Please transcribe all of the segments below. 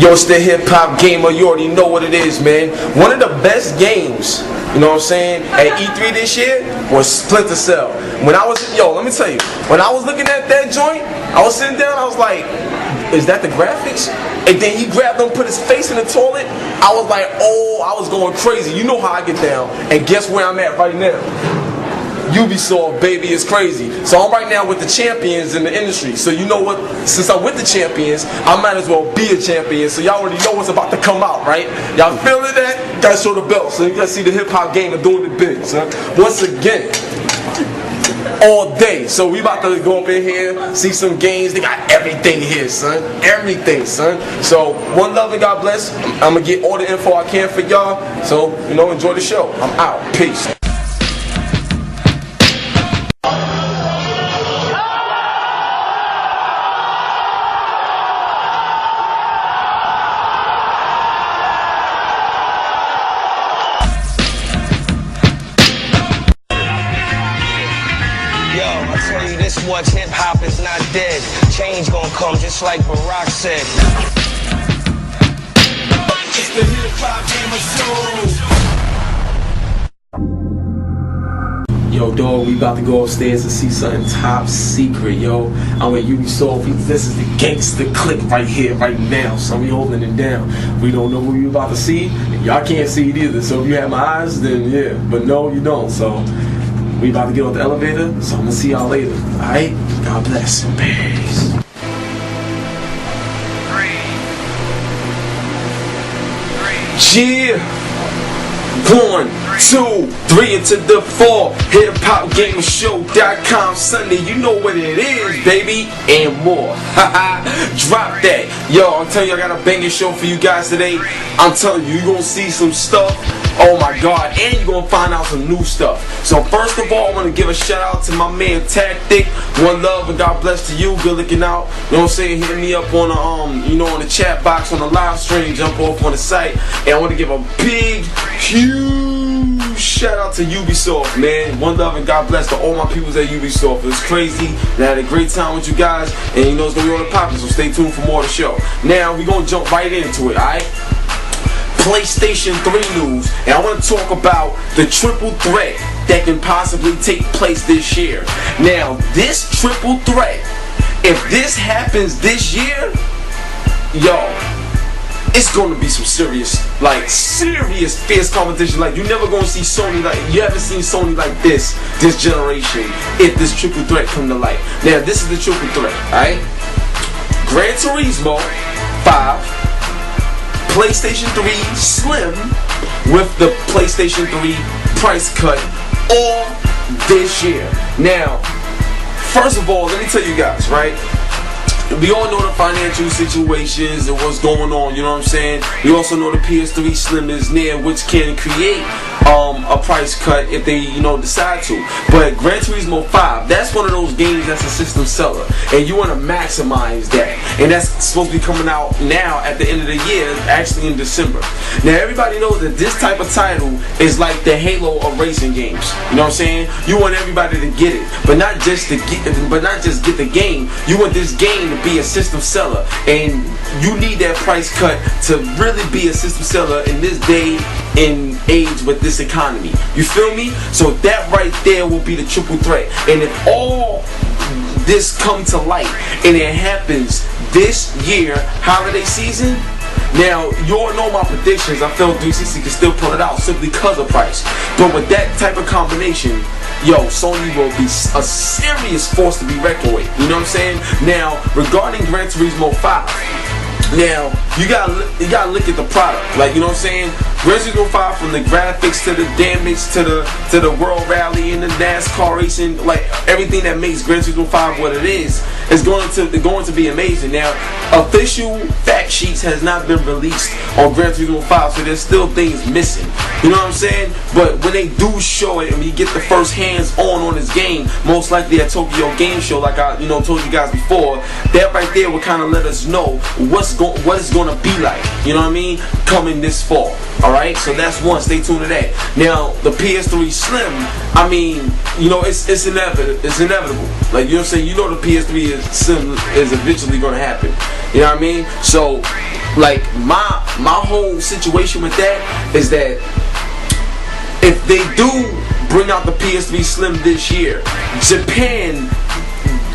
Yo, it's the Hip Hop Gamer. You already know what it is, man. One of the best games, you know what I'm saying, at E3 this year was Splinter Cell. When I was, let me tell you, when I was looking at that joint, I was sitting down, I was like, is that the graphics? And then he grabbed him, put his face in the toilet. I was like, oh, I was going crazy. You know how I get down. And guess where I'm at right now? Ubisoft, baby, is crazy. So I'm right now with the champions in the industry. So you know what? Since I'm with the champions, I might as well be a champion. So y'all already know what's about to come out, right? Y'all feeling that? Gotta show the belt. So you gotta see the hip hop gamer doing it big, son. Once again, all day. So we about to go up in here, see some games. They got everything here, son. Everything, son. So one love and God bless. I'm gonna get all the info I can for y'all. So enjoy the show. I'm out. Peace. This much hip hop is not dead. Change gonna come just like Barack said. It's the HipHopGamerShow. Yo, dog, we about to go upstairs and see something top secret, yo. I'm with Ubisoft. This is the gangster clique right here, right now. So we holding it down. We don't know who we about to see. Y'all can't see it either. So if you have my eyes, then yeah. But no, you don't. So we about to get off the elevator, so I'm gonna see y'all later. Alright? God bless. Peace. Yeah! 1, 2, 3 into the 4. HipHopGamerShow.com Sunday. You know what it is, baby, and more. Drop that. Yo, I'm telling you, I got a banging show for you guys today. I'm telling you, you're gonna see some stuff. Oh my God, and you're gonna find out some new stuff. So first of all, I want to give a shout out to my man Tactic. One love and God bless to you. Good looking out. You know what I'm saying? Hit me up on the on the chat box, on the live stream, jump off on the site. And I want to give a big, huge shout out to Ubisoft, man. One love and God bless to all my peoples at Ubisoft. It was crazy. I had a great time with you guys, and it's gonna be on the poppin', so stay tuned for more of the show. Now we're gonna jump right into it, alright? PlayStation 3 news, and I want to talk about the triple threat that can possibly take place this year. Now, this triple threat, if this happens this year, yo, it's going to be some serious fierce competition. Like, you're never going to see Sony like, you haven't seen Sony like this generation, if this triple threat come to light. Now, this is the triple threat, alright? Gran Turismo 5, PlayStation 3 Slim with the PlayStation 3 price cut all this year. Now, first of all, let me tell you guys, right? We all know the financial situations and what's going on, you know what I'm saying? We also know the PS3 Slim is near, which can create a price cut if they, decide to. But Gran Turismo 5, that's one of those games that's a system seller, and you want to maximize that. And that's supposed to be coming out now at the end of the year, actually in December. Now everybody knows that this type of title is like the Halo of racing games. You know what I'm saying? You want everybody to get it, but not just get the game. You want this game to be a system seller, and you need that price cut to really be a system seller in this day and age with this economy. You feel me? So that right there will be the triple threat. And if all this come to light and it happens this year, holiday season, now you all know my predictions. I feel 360 can still pull it out simply because of price. But with that type of combination, yo, Sony will be a serious force to be reckoned with. You know what I'm saying? Now, regarding Gran Turismo 5, now you gotta look at the product. Like, you know what I'm saying? Gran Turismo 5, from the graphics to the damage to the World Rally and the NASCAR racing, like everything that makes Gran Turismo 5 what it is going to be amazing. Now, official fact sheets has not been released on Gran Turismo 5, so there's still things missing. You know what I'm saying? But when they do show it and we get the first hands on this game, most likely at Tokyo Game Show, like I told you guys before, that right there will kind of let us know what it's going to be like. You know what I mean? Coming this fall. Alright, so that's one. Stay tuned to that. Now, the PS3 Slim, I mean, it's inevitable. It's inevitable. Like, you know what I'm saying? You know the PS3 Slim is eventually going to happen. You know what I mean? So, like my whole situation with that is that if they do bring out the PS3 Slim this year, Japan,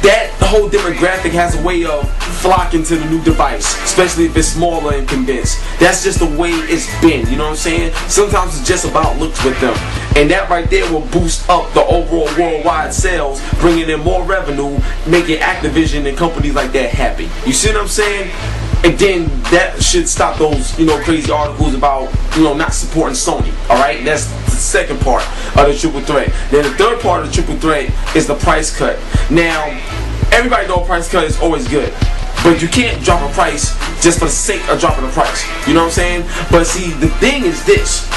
that whole demographic has a way of flocking to the new device, especially if it's smaller and condensed. That's just the way it's been, you know what I'm saying? Sometimes it's just about looks with them. And that right there will boost up the overall worldwide sales, bringing in more revenue, making Activision and companies like that happy. You see what I'm saying? And then that should stop those, you know, crazy articles about, you know, not supporting Sony. Alright? That's the second part of the triple threat. Then the third part of the triple threat is the price cut. Now, everybody knows a price cut is always good. But you can't drop a price just for the sake of dropping the price. You know what I'm saying? But see, the thing is this.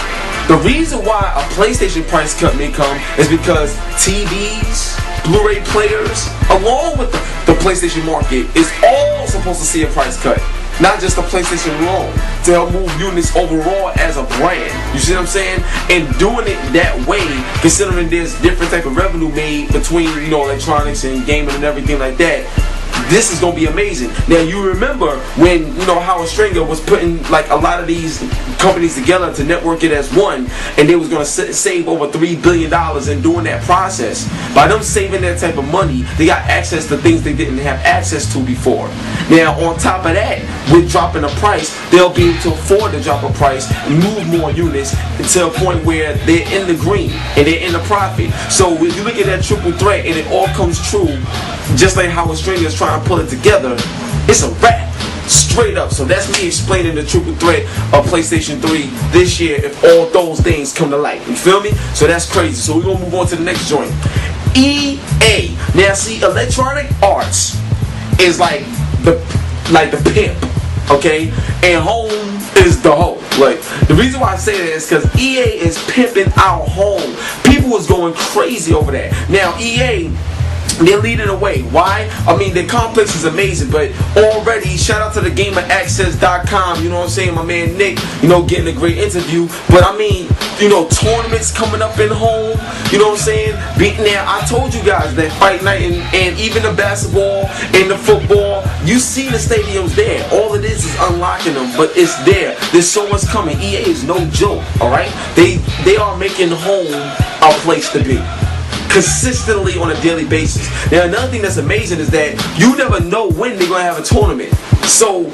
The reason why a PlayStation price cut may come is because TVs, Blu-ray players, along with the PlayStation market, is all supposed to see a price cut. Not just the PlayStation alone, to help move units overall as a brand. You see what I'm saying? And doing it that way, considering there's different type of revenue made between, you know, electronics and gaming and everything like that, this is gonna be amazing. Now you remember when, you know, Howard Stringer was putting like a lot of these companies together to network it as one, and they was gonna save over $3 billion in doing that process. By them saving that type of money, they got access to things they didn't have access to before. Now on top of that, with dropping the price, they'll be able to afford to drop a price and move more units to a point where they're in the green and they're in the profit. So when you look at that triple threat and it all comes true, just like Howard Stringer is trying to pull it together, it's a wrap. Straight up. So that's me explaining the triple threat of PlayStation 3 this year if all those things come to light. You feel me? So that's crazy. So we're going to move on to the next joint. EA. Now see, Electronic Arts is like the pimp, okay? And Home is the hoe. Like, the reason why I say that is because EA is pimping out Home. People is going crazy over that. Now EA, they're leading the way. Why? I mean, the complex is amazing, but already, shout out to the GamerAccess.com, you know what I'm saying? My man Nick, you know, getting a great interview. But I mean, you know, tournaments coming up in Home, you know what I'm saying? Now, I told you guys that Fight Night and even the basketball and the football, you see the stadiums there. All it is unlocking them, but it's there. There's so much coming. EA is no joke, alright? They are making Home a place to be consistently on a daily basis. Now another thing that's amazing is that you never know when they're gonna have a tournament. So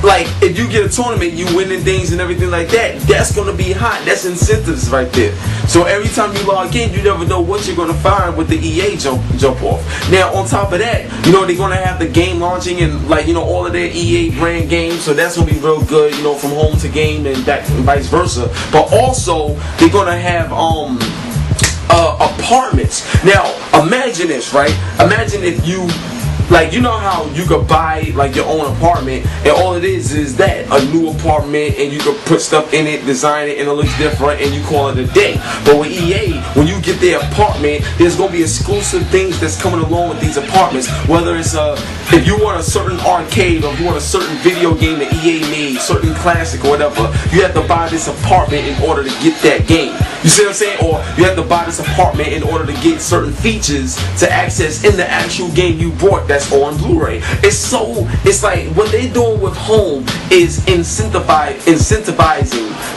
like if you get a tournament, you winning things and everything like that, that's gonna be hot. That's incentives right there. So every time you log in, you never know what you're gonna find with the EA jump off. Now on top of that, you know, they're gonna have the game launching and like, you know, all of their EA brand games, so that's gonna be real good, you know, from home to game and back and vice versa. But also they're gonna have apartments. Now imagine this, right? Imagine if you, like, you know how you could buy like your own apartment and all it is that a new apartment and you could put stuff in it, design it, and it looks different and you call it a day. But with EA, when you get their apartment, there's gonna be exclusive things that's coming along with these apartments. Whether it's if you want a certain arcade or if you want a certain video game that EA made, certain classic or whatever, you have to buy this apartment in order to get that game. You see what I'm saying? Or you have to buy this apartment in order to get certain features to access in the actual game you bought that's on Blu-ray. It's like what they're doing with Home is incentivizing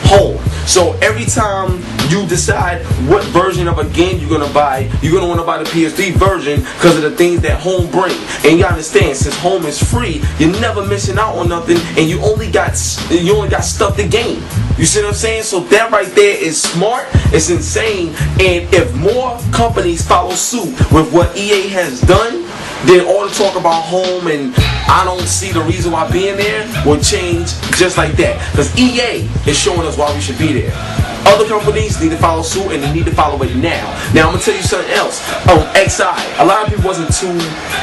Home. So every time you decide what version of a game you're gonna buy, you're gonna want to buy the PS3 version because of the things that Home bring. And you understand, since Home is free, you're never missing out on nothing, and you only got stuff to gain. You see what I'm saying? So that right there is smart. It's insane. And if more companies follow suit with what EA has done, then all the talk about Home and I don't see the reason why being there will change just like that. Because EA is showing us why we should be there. Other companies need to follow suit and they need to follow it now. Now I'm gonna tell you something else. XI, a lot of people wasn't too,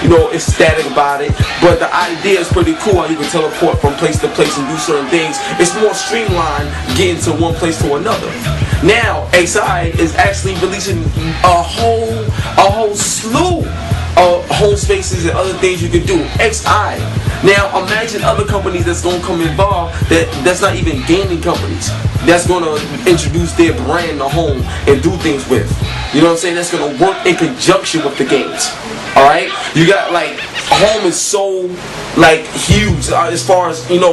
you know, ecstatic about it, but the idea is pretty cool how you can teleport from place to place and do certain things. It's more streamlined getting to one place to another. Now XI is actually releasing a whole slew of home spaces and other things you can do. XI. Now imagine other companies that's gonna come involved that's not even gaming companies, that's gonna introduce their brand to Home and do things with. You know what I'm saying? That's gonna work in conjunction with the games. Alright? You got like Home is so like huge as far as, you know,